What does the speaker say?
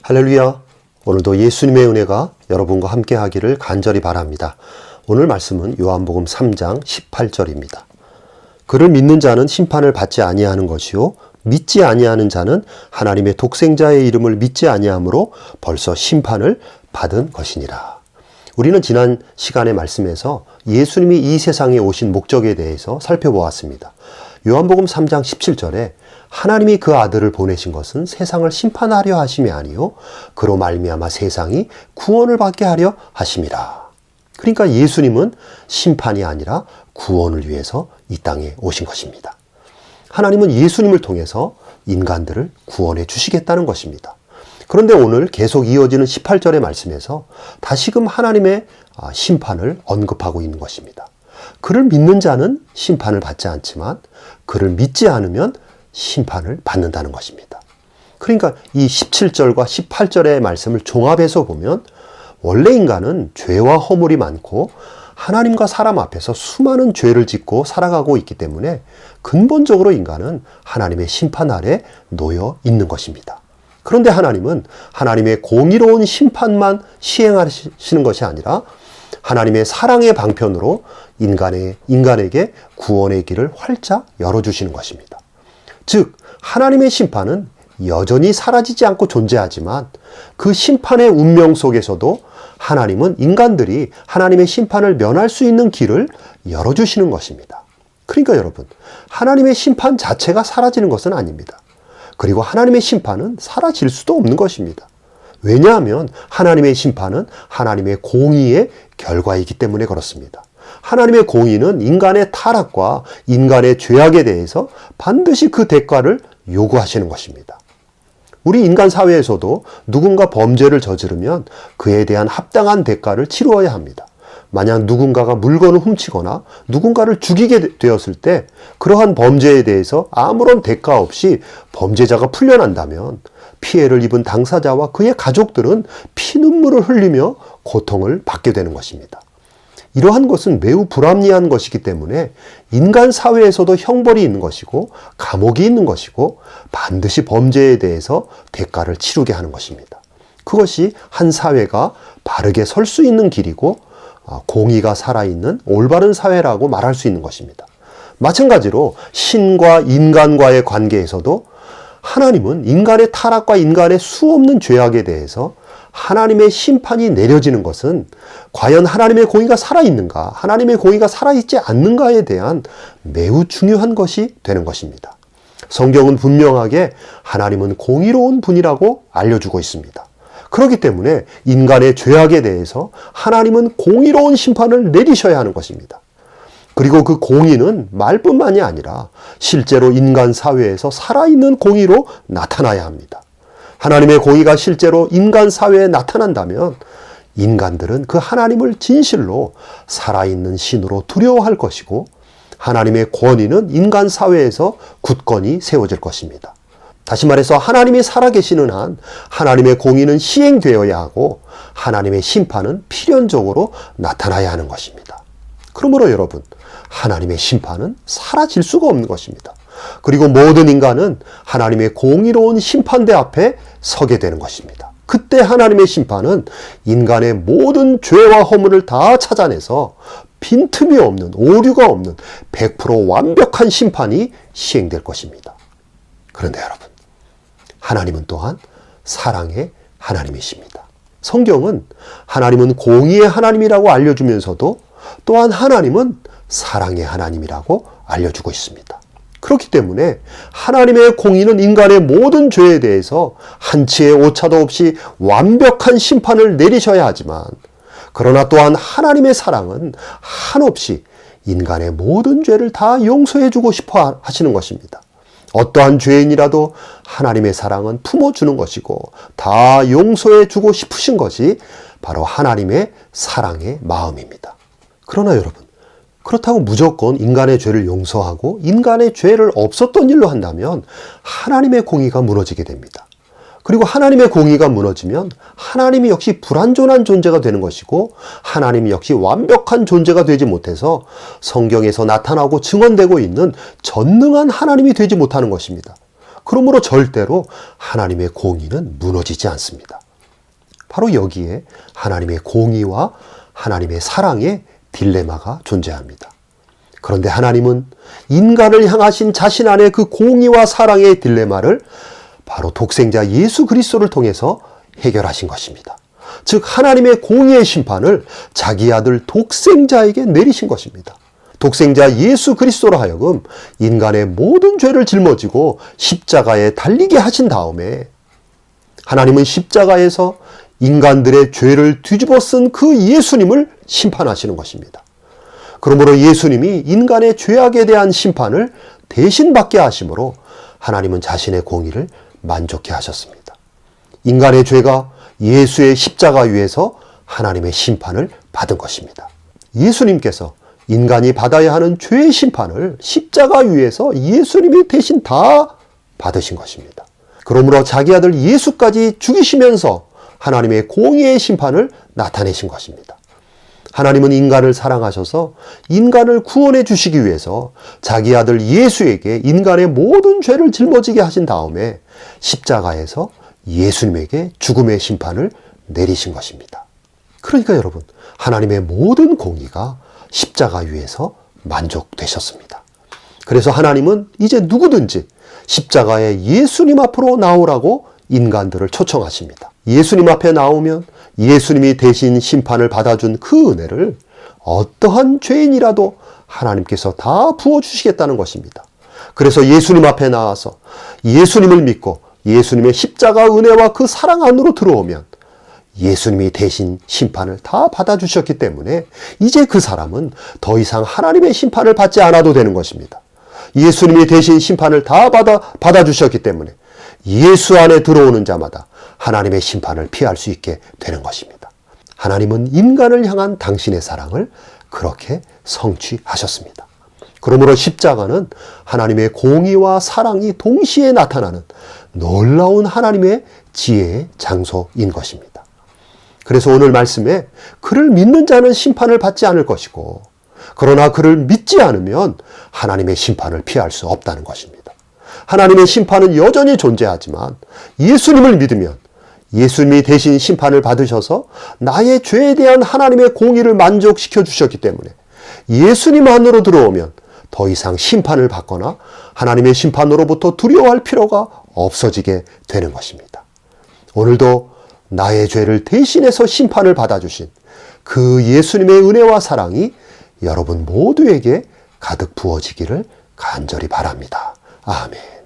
할렐루야! 오늘도 예수님의 은혜가 여러분과 함께 하기를 간절히 바랍니다. 오늘 말씀은 요한복음 3장 18절입니다. 그를 믿는 자는 심판을 받지 아니하는 것이요 믿지 아니하는 자는 하나님의 독생자의 이름을 믿지 아니하므로 벌써 심판을 받은 것이니라. 우리는 지난 시간의 말씀에서 예수님이 이 세상에 오신 목적에 대해서 살펴보았습니다. 요한복음 3장 17절에 하나님이 그 아들을 보내신 것은 세상을 심판하려 하심이 아니요 그로 말미암아 세상이 구원을 받게 하려 하심이라. 그러니까 예수님은 심판이 아니라 구원을 위해서 이 땅에 오신 것입니다. 하나님은 예수님을 통해서 인간들을 구원해 주시겠다는 것입니다. 그런데 오늘 계속 이어지는 18절의 말씀에서 다시금 하나님의 심판을 언급하고 있는 것입니다. 그를 믿는 자는 심판을 받지 않지만 그를 믿지 않으면 심판을 받는다는 것입니다. 그러니까 이 17절과 18절의 말씀을 종합해서 보면 원래 인간은 죄와 허물이 많고 하나님과 사람 앞에서 수많은 죄를 짓고 살아가고 있기 때문에 근본적으로 인간은 하나님의 심판 아래 놓여 있는 것입니다. 그런데 하나님은 하나님의 공의로운 심판만 시행하시는 것이 아니라 하나님의 사랑의 방편으로 인간에게 구원의 길을 활짝 열어주시는 것입니다. 즉, 하나님의 심판은 여전히 사라지지 않고 존재하지만 그 심판의 운명 속에서도 하나님은 인간들이 하나님의 심판을 면할 수 있는 길을 열어주시는 것입니다. 그러니까 여러분, 하나님의 심판 자체가 사라지는 것은 아닙니다. 그리고 하나님의 심판은 사라질 수도 없는 것입니다. 왜냐하면 하나님의 심판은 하나님의 공의의 결과이기 때문에 그렇습니다. 하나님의 공의는 인간의 타락과 인간의 죄악에 대해서 반드시 그 대가를 요구하시는 것입니다. 우리 인간 사회에서도 누군가 범죄를 저지르면 그에 대한 합당한 대가를 치루어야 합니다. 만약 누군가가 물건을 훔치거나 누군가를 죽이게 되었을 때 그러한 범죄에 대해서 아무런 대가 없이 범죄자가 풀려난다면 피해를 입은 당사자와 그의 가족들은 피눈물을 흘리며 고통을 받게 되는 것입니다. 이러한 것은 매우 불합리한 것이기 때문에 인간 사회에서도 형벌이 있는 것이고 감옥이 있는 것이고 반드시 범죄에 대해서 대가를 치르게 하는 것입니다. 그것이 한 사회가 바르게 설 수 있는 길이고 공의가 살아있는 올바른 사회라고 말할 수 있는 것입니다. 마찬가지로 신과 인간과의 관계에서도 하나님은 인간의 타락과 인간의 수없는 죄악에 대해서 하나님의 심판이 내려지는 것은 과연 하나님의 공의가 살아있는가, 하나님의 공의가 살아있지 않는가에 대한 매우 중요한 것이 되는 것입니다. 성경은 분명하게 하나님은 공의로운 분이라고 알려주고 있습니다. 그렇기 때문에 인간의 죄악에 대해서 하나님은 공의로운 심판을 내리셔야 하는 것입니다. 그리고 그 공의는 말뿐만이 아니라 실제로 인간 사회에서 살아있는 공의로 나타나야 합니다. 하나님의 공의가 실제로 인간 사회에 나타난다면 인간들은 그 하나님을 진실로 살아있는 신으로 두려워할 것이고 하나님의 권위는 인간 사회에서 굳건히 세워질 것입니다. 다시 말해서 하나님이 살아계시는 한 하나님의 공의는 시행되어야 하고 하나님의 심판은 필연적으로 나타나야 하는 것입니다. 그러므로 여러분, 하나님의 심판은 사라질 수가 없는 것입니다. 그리고 모든 인간은 하나님의 공의로운 심판대 앞에 서게 되는 것입니다. 그때 하나님의 심판은 인간의 모든 죄와 허물을 다 찾아내서 빈틈이 없는, 오류가 없는 100% 완벽한 심판이 시행될 것입니다. 그런데 여러분, 하나님은 또한 사랑의 하나님이십니다. 성경은 하나님은 공의의 하나님이라고 알려주면서도 또한 하나님은 사랑의 하나님이라고 알려주고 있습니다. 그렇기 때문에 하나님의 공의는 인간의 모든 죄에 대해서 한치의 오차도 없이 완벽한 심판을 내리셔야 하지만 그러나 또한 하나님의 사랑은 한없이 인간의 모든 죄를 다 용서해 주고 싶어 하시는 것입니다. 어떠한 죄인이라도 하나님의 사랑은 품어주는 것이고 다 용서해 주고 싶으신 것이 바로 하나님의 사랑의 마음입니다. 그러나 여러분, 그렇다고 무조건 인간의 죄를 용서하고 인간의 죄를 없었던 일로 한다면 하나님의 공의가 무너지게 됩니다. 그리고 하나님의 공의가 무너지면 하나님이 역시 불완전한 존재가 되는 것이고 하나님이 역시 완벽한 존재가 되지 못해서 성경에서 나타나고 증언되고 있는 전능한 하나님이 되지 못하는 것입니다. 그러므로 절대로 하나님의 공의는 무너지지 않습니다. 바로 여기에 하나님의 공의와 하나님의 사랑의 딜레마가 존재합니다. 그런데 하나님은 인간을 향하신 자신 안의 그 공의와 사랑의 딜레마를 바로 독생자 예수 그리스도를 통해서 해결하신 것입니다. 즉 하나님의 공의의 심판을 자기 아들 독생자에게 내리신 것입니다. 독생자 예수 그리스도로 하여금 인간의 모든 죄를 짊어지고 십자가에 달리게 하신 다음에 하나님은 십자가에서 인간들의 죄를 뒤집어 쓴 그 예수님을 심판하시는 것입니다. 그러므로 예수님이 인간의 죄악에 대한 심판을 대신 받게 하심으로 하나님은 자신의 공의를 만족해 하셨습니다. 인간의 죄가 예수의 십자가 위에서 하나님의 심판을 받은 것입니다. 예수님께서 인간이 받아야 하는 죄의 심판을 십자가 위에서 예수님이 대신 다 받으신 것입니다. 그러므로 자기 아들 예수까지 죽이시면서 하나님의 공의의 심판을 나타내신 것입니다. 하나님은 인간을 사랑하셔서 인간을 구원해 주시기 위해서 자기 아들 예수에게 인간의 모든 죄를 짊어지게 하신 다음에 십자가에서 예수님에게 죽음의 심판을 내리신 것입니다. 그러니까 여러분, 하나님의 모든 공의가 십자가 위에서 만족되셨습니다. 그래서 하나님은 이제 누구든지 십자가에 예수님 앞으로 나오라고 인간들을 초청하십니다. 예수님 앞에 나오면 예수님이 대신 심판을 받아준 그 은혜를 어떠한 죄인이라도 하나님께서 다 부어주시겠다는 것입니다. 그래서 예수님 앞에 나와서 예수님을 믿고 예수님의 십자가 은혜와 그 사랑 안으로 들어오면 예수님이 대신 심판을 다 받아주셨기 때문에 이제 그 사람은 더 이상 하나님의 심판을 받지 않아도 되는 것입니다. 예수님이 대신 심판을 다 받아주셨기 때문에 예수 안에 들어오는 자마다 하나님의 심판을 피할 수 있게 되는 것입니다. 하나님은 인간을 향한 당신의 사랑을 그렇게 성취하셨습니다. 그러므로 십자가는 하나님의 공의와 사랑이 동시에 나타나는 놀라운 하나님의 지혜의 장소인 것입니다. 그래서 오늘 말씀에 그를 믿는 자는 심판을 받지 않을 것이고 그러나 그를 믿지 않으면 하나님의 심판을 피할 수 없다는 것입니다. 하나님의 심판은 여전히 존재하지만 예수님을 믿으면 예수님이 대신 심판을 받으셔서 나의 죄에 대한 하나님의 공의를 만족시켜 주셨기 때문에 예수님 안으로 들어오면 더 이상 심판을 받거나 하나님의 심판으로부터 두려워할 필요가 없어지게 되는 것입니다. 오늘도 나의 죄를 대신해서 심판을 받아주신 그 예수님의 은혜와 사랑이 여러분 모두에게 가득 부어지기를 간절히 바랍니다. 아멘.